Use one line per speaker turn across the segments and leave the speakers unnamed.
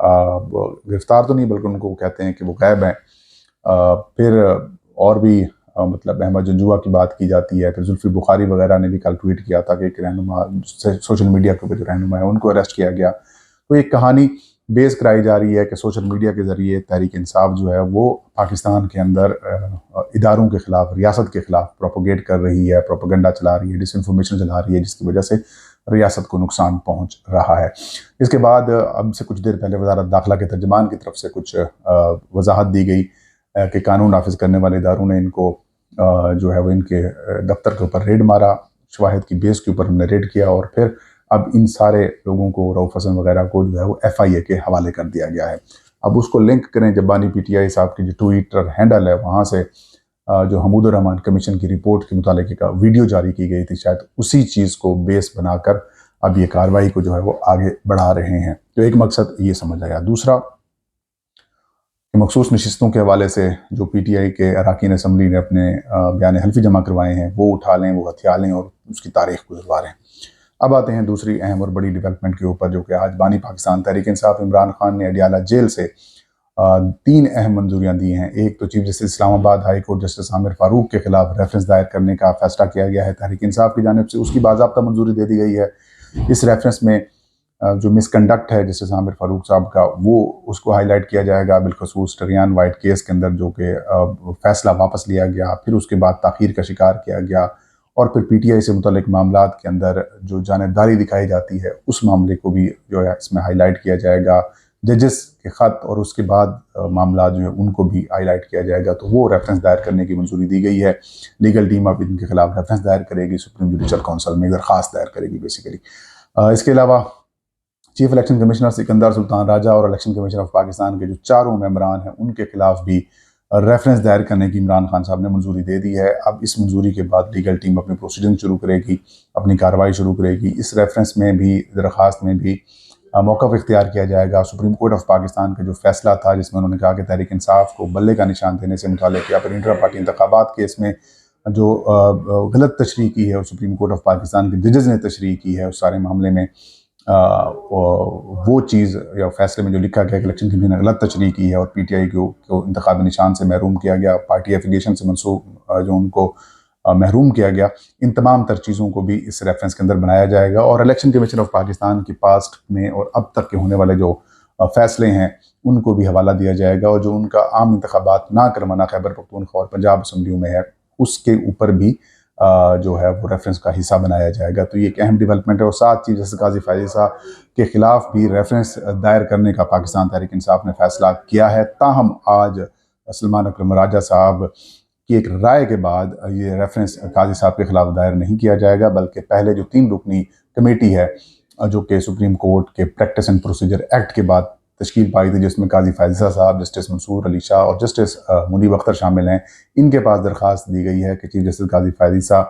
گرفتار تو نہیں بلکہ ان کو کہتے ہیں کہ وہ غائب ہیں۔ پھر اور بھی مطلب احمد جنجوعہ کی بات کی جاتی ہے۔ پھر زلفی بخاری وغیرہ نے بھی کل ٹویٹ کیا تھا کہ ایک رہنما سوشل میڈیا کے اوپر جو رہنما ہے ان کو اریسٹ کیا گیا۔ تو ایک کہانی بیس کرائی جا رہی ہے کہ سوشل میڈیا کے ذریعے تحریک انصاف جو ہے وہ پاکستان کے اندر اداروں کے خلاف، ریاست کے خلاف پروپوگیٹ کر رہی ہے، پروپیگنڈا چلا رہی ہے، ڈس انفارمیشن چلا رہی ہے، جس کی وجہ سے ریاست کو نقصان پہنچ رہا ہے۔ اس کے بعد اب سے کچھ دیر پہلے وزارت داخلہ کے ترجمان کی طرف سے کچھ وضاحت دی گئی کہ قانون نافذ کرنے والے اداروں نے ان کو جو ہے وہ ان کے دفتر کے اوپر ریڈ مارا، شواہد کی بیس کے اوپر ہم نے ریڈ کیا، اور پھر اب ان سارے لوگوں کو، رؤف حسن وغیرہ کو جو ہے وہ FIA کے حوالے کر دیا گیا ہے۔ اب اس کو لنک کریں جب بانی PTI صاحب کی جو ٹویٹر ہینڈل ہے وہاں سے جو حمود الرحمان کمیشن کی رپورٹ کے متعلقہ کا ویڈیو جاری کی گئی تھی، شاید اسی چیز کو بیس بنا کر اب یہ کارروائی کو جو ہے وہ آگے بڑھا رہے ہیں۔ تو ایک مقصد یہ سمجھ آیا۔ دوسرا کہ مخصوص نشستوں کے حوالے سے جو PTI کے اراکین اسمبلی نے اپنے بیان حلفی جمع کروائے ہیں وہ اٹھا لیں، وہ ہتھیا لیں اور اس کی تاریخ گزروا لیں۔ اب آتے ہیں دوسری اہم اور بڑی ڈیولپمنٹ کے اوپر، جو کہ آج بانی پاکستان تحریک انصاف عمران خان نے اڈیالہ جیل سے 3 اہم منظوریاں دی ہیں۔ ایک تو چیف جسٹس اسلام آباد ہائی کورٹ جسٹس عامر فاروق کے خلاف ریفرنس دائر کرنے کا فیصلہ کیا گیا ہے تحریک انصاف کی جانب سے، اس کی باضابطہ منظوری دے دی گئی ہے۔ اس ریفرنس میں جو مس کنڈکٹ ہے جسٹس عامر فاروق صاحب کا، وہ اس کو ہائی لائٹ کیا جائے گا، بالخصوص ٹریان وائٹ کیس کے اندر جو کہ فیصلہ واپس لیا گیا، پھر اس کے بعد تاخیر کا شکار کیا گیا، اور پھر PTI سے متعلق معاملات کے اندر جو جانبداری دکھائی جاتی ہے اس معاملے کو بھی جو ہے اس میں ہائی لائٹ کیا جائے گا۔ ججز کے خط اور اس کے بعد معاملات جو ہیں ان کو بھی ہائی لائٹ کیا جائے گا، تو وہ ریفرنس دائر کرنے کی منظوری دی گئی ہے۔ لیگل ٹیم اب ان کے خلاف ریفرنس دائر کرے گی، سپریم جوڈیشل کونسل میں درخواست دائر کرے گی بیسیکلی۔ اس کے علاوہ چیف الیکشن کمشنر سکندر سلطان راجہ اور الیکشن کمیشن آف پاکستان کے جو 4 ممبران ہیں ان کے خلاف بھی ریفرنس دائر کرنے کی عمران خان صاحب نے منظوری دے دی ہے۔ اب اس منظوری کے بعد لیگل ٹیم اپنی پروسیڈنگ شروع کرے گی، اپنی کارروائی شروع کرے گی۔ اس ریفرنس میں بھی، درخواست میں بھی موقف اختیار کیا جائے گا۔ سپریم کورٹ آف پاکستان کا جو فیصلہ تھا جس میں انہوں نے کہا کہ تحریک انصاف کو بلے کا نشان دینے سے متعلق، یا پھر انٹرا پارٹی انتخابات کیس میں جو غلط تشریح کی ہے اور سپریم کورٹ آف پاکستان کے ججز نے تشریح کی ہے اس سارے معاملے میں، وہ چیز یا فیصلے میں جو لکھا گیا کہ الیکشن کمیشن نے غلط تشریح کی ہے اور PTI کو انتخابی نشان سے محروم کیا گیا، پارٹی ایفیلیشن سے منسوب جو ان کو محروم کیا گیا، ان تمام تر چیزوں کو بھی اس ریفرنس کے اندر بنایا جائے گا۔ اور الیکشن کمیشن آف پاکستان کی پاسٹ میں اور اب تک کے ہونے والے جو فیصلے ہیں ان کو بھی حوالہ دیا جائے گا، اور جو ان کا عام انتخابات نہ کروانا خیبر پختونخوا اور پنجاب اسمبلیوں میں ہے اس کے اوپر بھی جو ہے وہ ریفرنس کا حصہ بنایا جائے گا۔ تو یہ ایک اہم ڈیولپمنٹ ہے۔ اور ساتھ چیف جسٹس قاضی فائزی صاحب کے خلاف بھی ریفرنس دائر کرنے کا پاکستان تحریک انصاف نے فیصلہ کیا ہے، تاہم آج سلمان اکرم راجہ صاحب کی ایک رائے کے بعد یہ ریفرنس قاضی صاحب کے خلاف دائر نہیں کیا جائے گا، بلکہ پہلے جو 3 رکنی کمیٹی ہے جو کہ سپریم کورٹ کے پریکٹس اینڈ پروسیجر ایکٹ کے بعد تشکیل پائی تھی، جس میں قاضی فائزہ صاحب، جسٹس منصور علی شاہ اور جسٹس منیب اختر شامل ہیں، ان کے پاس درخواست دی گئی ہے کہ چیف جسٹس قاضی فائزہ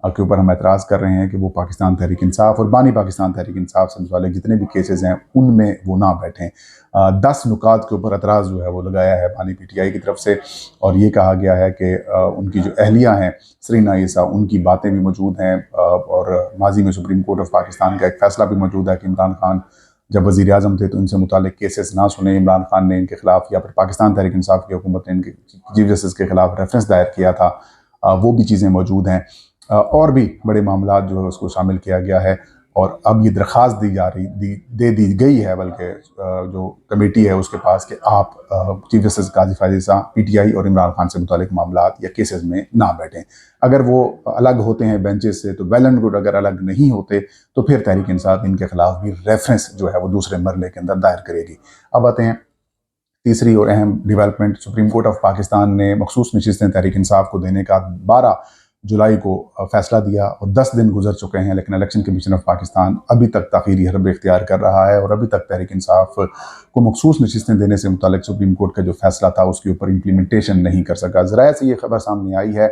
کے اوپر ہم اعتراض کر رہے ہیں کہ وہ پاکستان تحریک انصاف اور بانی پاکستان تحریک انصاف سے متعلق جتنے بھی کیسز ہیں ان میں وہ نہ بیٹھیں۔ 10 نکات کے اوپر اعتراض جو ہے وہ لگایا ہے بانی PTI کی طرف سے، اور یہ کہا گیا ہے کہ ان کی جو اہلیہ ہیں سرینا عیسیٰ، ان کی باتیں بھی موجود ہیں، اور ماضی میں سپریم کورٹ آف پاکستان کا ایک فیصلہ بھی موجود ہے کہ عمران خان جب وزیر اعظم تھے تو ان سے متعلق کیسز نہ سنے، عمران خان نے ان کے خلاف یا پھر پاکستان تحریک انصاف کی حکومت نے ان کے چیف جسٹس کے خلاف ریفرنس دائر کیا تھا، وہ بھی چیزیں موجود ہیں، اور بھی بڑے معاملات جو ہے اس کو شامل کیا گیا ہے۔ اور اب یہ درخواست دے دی گئی ہے، بلکہ جو کمیٹی ہے اس کے پاس، کہ آپ چیف جسٹس قاضی فائزی صاحب PTI اور عمران خان سے متعلق معاملات یا کیسز میں نہ بیٹھیں۔ اگر وہ الگ ہوتے ہیں بینچز سے تو ویل اینڈ گڈ، اگر الگ نہیں ہوتے تو پھر تحریک انصاف ان کے خلاف بھی ریفرنس جو ہے وہ دوسرے مرحلے کے اندر دائر کرے گی۔ اب آتے ہیں تیسری اور اہم development, supreme court of Pakistan نے مخصوص نشستیں تحریک انصاف کو دینے کا 12 جولائی کو فیصلہ دیا، اور 10 دن گزر چکے ہیں، لیکن الیکشن کمیشن آف پاکستان ابھی تک تاخیری حرب اختیار کر رہا ہے، اور ابھی تک تحریک انصاف کو مخصوص نشستیں دینے سے متعلق سپریم کورٹ کا جو فیصلہ تھا اس کے اوپر امپلیمنٹیشن نہیں کر سکا۔ ذرائع سے یہ خبر سامنے آئی ہے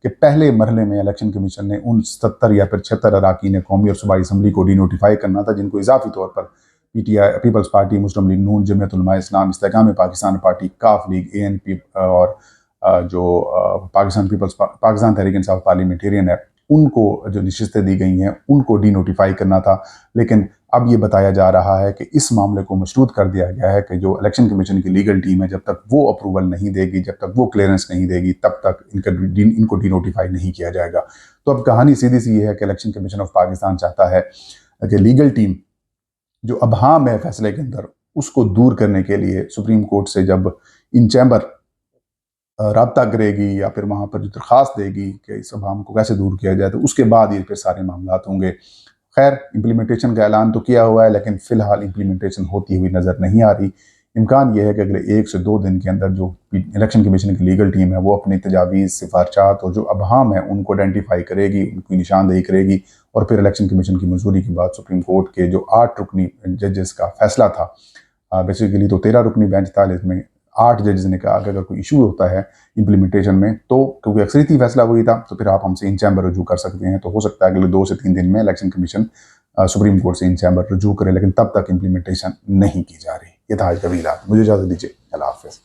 کہ پہلے مرحلے میں الیکشن کمیشن نے ان 77 یا پھر 76 اراکین قومی اور صوبائی اسمبلی کو ڈی نوٹیفائی کرنا تھا، جن کو اضافی طور پر PTI، پیپلز پارٹی، مسلم لیگ نون، جمعیت علماء اسلام، استحکام پاکستان پارٹی، کاف لیگ، ANP اور جو پاکستان تحریک انصاف پارلیمنٹیرین ہے، ان کو جو نشستیں دی گئی ہیں ان کو ڈی نوٹیفائی کرنا تھا۔ لیکن اب یہ بتایا جا رہا ہے کہ اس معاملے کو مشروط کر دیا گیا ہے کہ جو الیکشن کمیشن کی لیگل ٹیم ہے جب تک وہ اپروول نہیں دے گی، جب تک وہ کلیئرنس نہیں دے گی، تب تک ان کو ڈی نوٹیفائی نہیں کیا جائے گا۔ تو اب کہانی سیدھی سی یہ ہے کہ الیکشن کمیشن آف پاکستان چاہتا ہے کہ لیگل ٹیم جو ابہام ہے فیصلے کے اندر اس کو دور کرنے کے لیے سپریم کورٹ سے جب ان چیمبر رابطہ کرے گی یا پھر وہاں پر جو درخواست دے گی کہ اس ابہام کو کیسے دور کیا جائے، تو اس کے بعد یہ پھر سارے معاملات ہوں گے۔ خیر، امپلیمنٹیشن کا اعلان تو کیا ہوا ہے لیکن فی الحال امپلیمنٹیشن ہوتی ہوئی نظر نہیں آ رہی۔ امکان یہ ہے کہ اگلے 1 سے 2 دن کے اندر جو الیکشن کمیشن کی لیگل ٹیم ہے وہ اپنی تجاویز، سفارشات اور جو ابہام ہیں ان کو آئیڈینٹیفائی کرے گی، ان کی نشاندہی کرے گی، اور پھر الیکشن کمیشن کی منظوری کے بعد سپریم کورٹ کے جو 8 رکنی ججز کا فیصلہ تھا، بیسیکلی تو 13 رکنی بینچ تھا، اس میں 8 ججز نے کہا کہ اگر کوئی ایشو ہوتا ہے امپلیمنٹیشن میں تو کیونکہ اکثریتی فیصلہ وہی تھا تو پھر آپ ہم سے ان چیمبر رجوع کر سکتے ہیں۔ تو ہو سکتا ہے اگلے 2 سے 3 دن میں الیکشن کمیشن سپریم کورٹ سے ان چیمبر رجوع کرے، لیکن تب تک امپلیمنٹیشن نہیں کی جا رہی۔ یہ تھا آج کا ویلاگ، مجھے اجازت دیجیے، اللہ حافظ۔